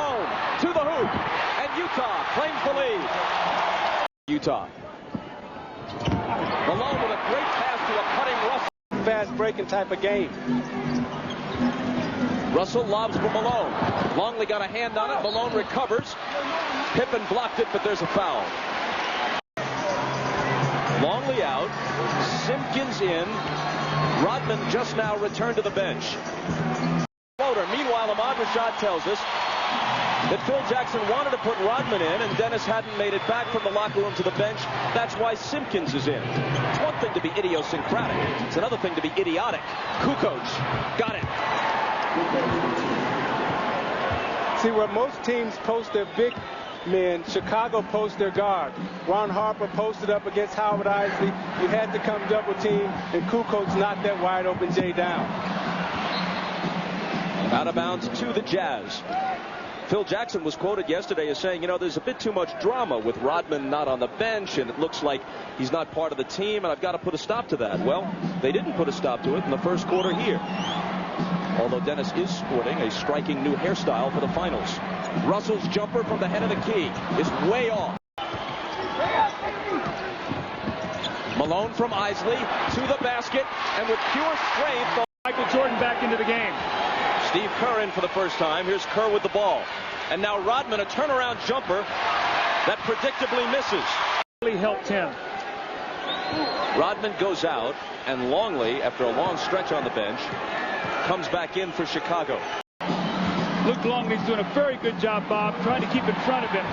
Malone to the hoop, and Utah claims the lead. Utah. Malone with a great pass to a cutting Russell. Fast breaking type of game. Russell lobs for Malone. Longley got a hand on it. Malone recovers. Pippen blocked it, but there's a foul. Longley out. Simpkins in. Rodman just now returned to the bench. Floater. Meanwhile, Ahmad Rashad tells us that Phil Jackson wanted to put Rodman in, and Dennis hadn't made it back from the locker room to the bench. That's why Simpkins is in. It's one thing to be idiosyncratic. It's another thing to be idiotic. Kukoc got it. See, where most teams post their big men, Chicago posts their guard. Ron Harper posted up against Howard Isley. You had to come double team, and Kukoc knocked that wide open Jay down. Out of bounds to the Jazz. Phil Jackson was quoted yesterday as saying, you know, there's a bit too much drama with Rodman not on the bench, and it looks like he's not part of the team, and I've got to put a stop to that. Well, they didn't put a stop to it in the first quarter here. Although Dennis is sporting a striking new hairstyle for the finals. Russell's jumper from the head of the key is way off. Malone from Isley to the basket, and with pure strength, Michael Jordan back into the game. Steve Kerr in for the first time. Here's Kerr with the ball. And now Rodman, a turnaround jumper that predictably misses. Really helped him. Rodman goes out, and Longley, after a long stretch on the bench, comes back in for Chicago. Luke Longley's doing a very good job, Bob, trying to keep in front of him.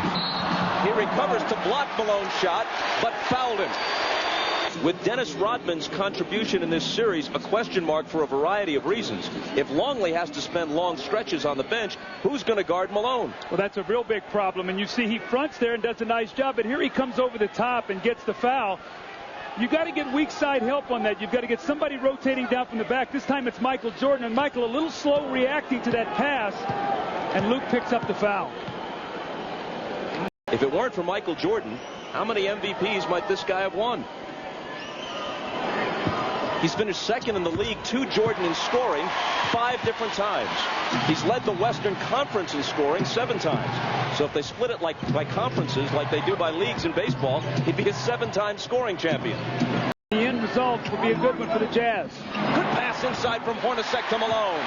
He recovers to block Malone's shot, but fouled him. With Dennis Rodman's contribution in this series a question mark for a variety of reasons. If Longley has to spend long stretches on the bench, who's going to guard Malone? Well, that's a real big problem, and you see he fronts there and does a nice job, but here he comes over the top and gets the foul. You've got to get weak side help on that. You've got to get somebody rotating down from the back. This time it's Michael Jordan, and Michael a little slow reacting to that pass, and Luke picks up the foul. If it weren't for Michael Jordan, how many MVPs might this guy have won? He's finished second in the league to Jordan in scoring 5 different times. He's led the Western Conference in scoring 7 times. So if they split it like by conferences, like they do by leagues in baseball, he'd be a 7-time scoring champion. The end result will be a good one for the Jazz. Good pass inside from Hornacek to Malone.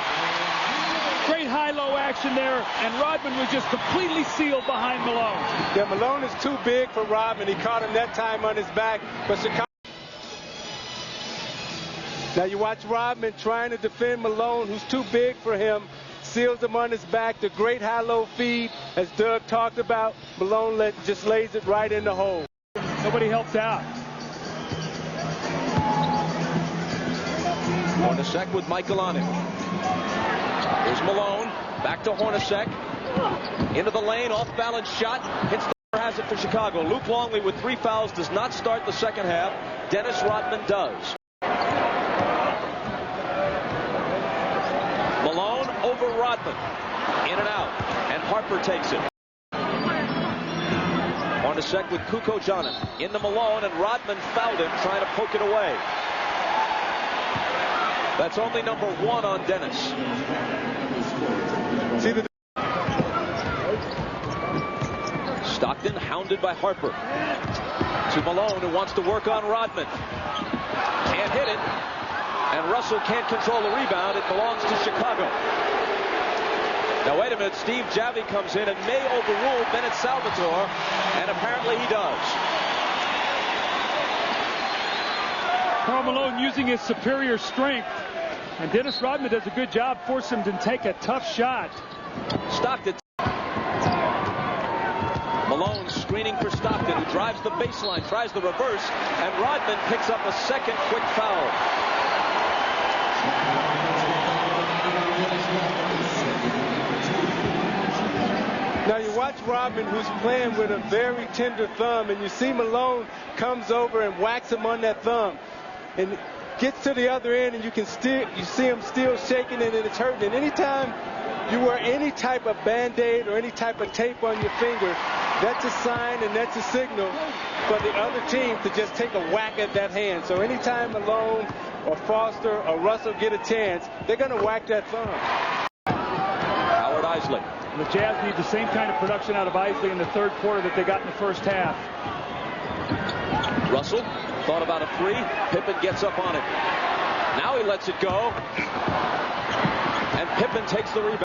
Great high-low action there, and Rodman was just completely sealed behind Malone. Yeah, Malone is too big for Rodman. He caught him that time on his back, but Chicago. Now you watch Rodman trying to defend Malone, who's too big for him, seals him on his back. The great high-low feed, as Doug talked about. Malone just lays it right in the hole. Nobody helps out. Hornacek with Michael on him. Here's Malone, back to Hornacek. Into the lane, off-balance shot. Hits the has it for Chicago. Luke Longley with 3 fouls does not start the second half. Dennis Rodman does. Malone over Rodman. In and out. And Harper takes it. Hornacek with Kukoc on him. Into Malone, and Rodman fouled him trying to poke it away. That's only number 1 on Dennis. Stockton hounded by Harper. To Malone, who wants to work on Rodman. Can't hit it. And Russell can't control the rebound. It belongs to Chicago. Now, wait a minute. Steve Javie comes in and may overrule Bennett Salvatore, and apparently he does. Karl Malone using his superior strength, and Dennis Rodman does a good job forcing him to take a tough shot. Stockton. Malone screening for Stockton, who drives the baseline, tries the reverse, and Rodman picks up a second quick foul. Now you watch Rodman, who's playing with a very tender thumb, and you see Malone comes over and whacks him on that thumb, and gets to the other end, and you see him still shaking it, and it's hurting. And anytime you wear any type of Band-Aid or any type of tape on your finger, that's a sign and that's a signal for the other team to just take a whack at that hand. So anytime Malone or Foster or Russell get a chance, they're going to whack that thumb. Howard Isley. The Jazz need the same kind of production out of Isley in the third quarter that they got in the first half. Russell thought about a three. Pippen gets up on it. Now he lets it go. And Pippen takes the rebound.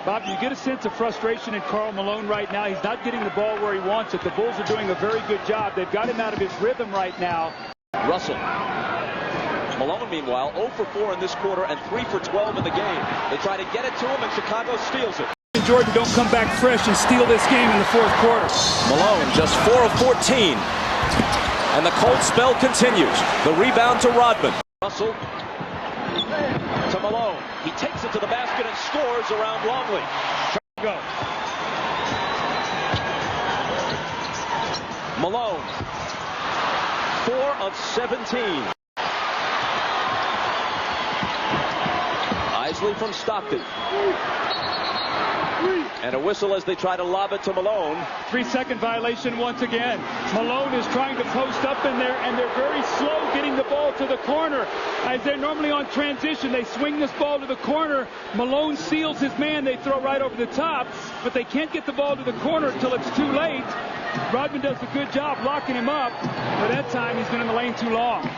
Bob, you get a sense of frustration in Karl Malone right now. He's not getting the ball where he wants it. The Bulls are doing a very good job. They've got him out of his rhythm right now. Russell. Malone, meanwhile, 0 for 4 in this quarter and 3 for 12 in the game. They try to get it to him, and Chicago steals it. Jordan don't come back fresh and steal this game in the fourth quarter. Malone just 4 of 14. And the cold spell continues. The rebound to Rodman. Russell to Malone. He takes it to the basket and scores around Longley. Go. Malone, 4 of 17. Isley from Stockton. And a whistle as they try to lob it to Malone. 3-second violation once again. Malone is trying to post up in there, and they're very slow getting the ball to the corner. As they're normally on transition, they swing this ball to the corner. Malone seals his man. They throw right over the top, but they can't get the ball to the corner until it's too late. Rodman does a good job locking him up, but that time he's been in the lane too long.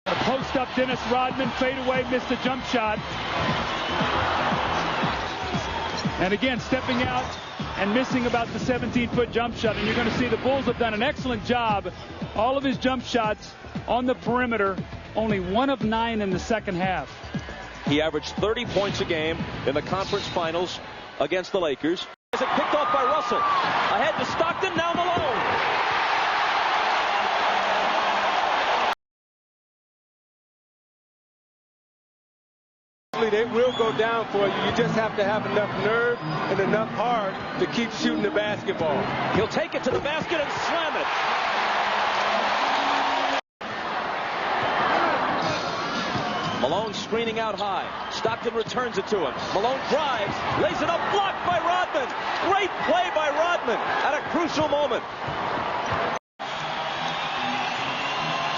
A post up Dennis Rodman, fade away, missed a jump shot. And again, stepping out and missing about the 17-foot jump shot. And you're going to see the Bulls have done an excellent job. All of his jump shots on the perimeter, only 1 of 9 in the second half. He averaged 30 points a game in the conference finals against the Lakers. As it picked off by Russell. Ahead to Stockton, now Malone. They will go down for you. You just have to have enough nerve and enough heart to keep shooting the basketball. He'll take it to the basket and slam it. Malone screening out high. Stockton returns it to him. Malone drives, lays it up, blocked by Rodman. Great play by Rodman at a crucial moment.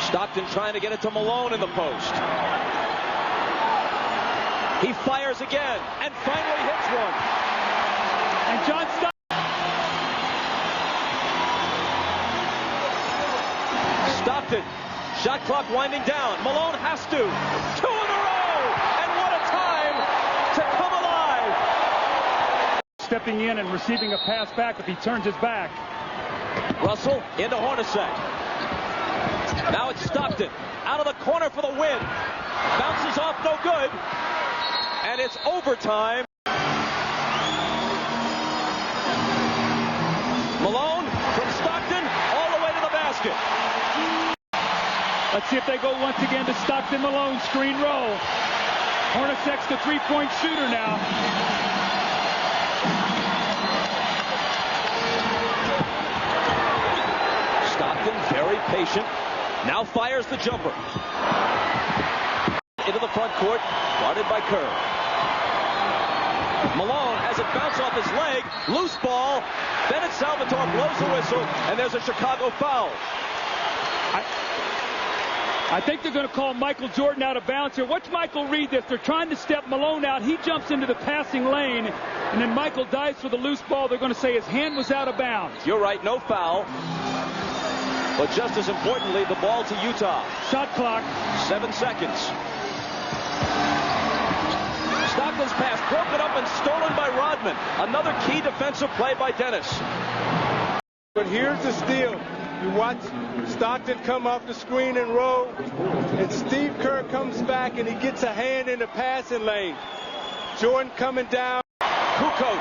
Stockton trying to get it to Malone in the post. He fires again and finally hits one. And John Stockton, shot clock winding down. Malone has to. 2 in a row, and what a time to come alive. Stepping in and receiving a pass back if he turns his back. Russell into Hornacek. Now it's Stockton out of the corner for the win. Bounces off, no good. And it's overtime. Malone from Stockton all the way to the basket. Let's see if they go once again to Stockton. Malone screen roll. Hornacek's the three-point shooter now. Stockton very patient. Now fires the jumper. Into the front court, guarded by Kerr. Malone has it bounce off his leg, loose ball. Bennett Salvatore blows the whistle, and there's a Chicago foul. I think they're going to call Michael Jordan out of bounds here. Watch Michael read this. They're trying to step Malone out. He jumps into the passing lane, and then Michael dives for the loose ball. They're going to say his hand was out of bounds. You're right, no foul. But just as importantly, the ball to Utah. Shot clock. 7 seconds. Stockton's pass broken up and stolen by Rodman. Another key defensive play by Dennis. But here's the steal. You watch Stockton come off the screen and roll, and Steve Kerr comes back and he gets a hand in the passing lane. Jordan coming down. Kukoc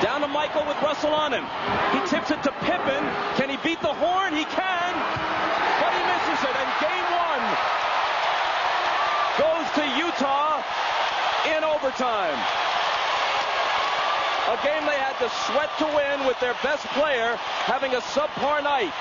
down to Michael with Russell on him. He tips it to Pippen. Can he beat the horn? He can, but he misses it. And game 1 goes to Utah in overtime. A game they had to sweat to win with their best player having a subpar night.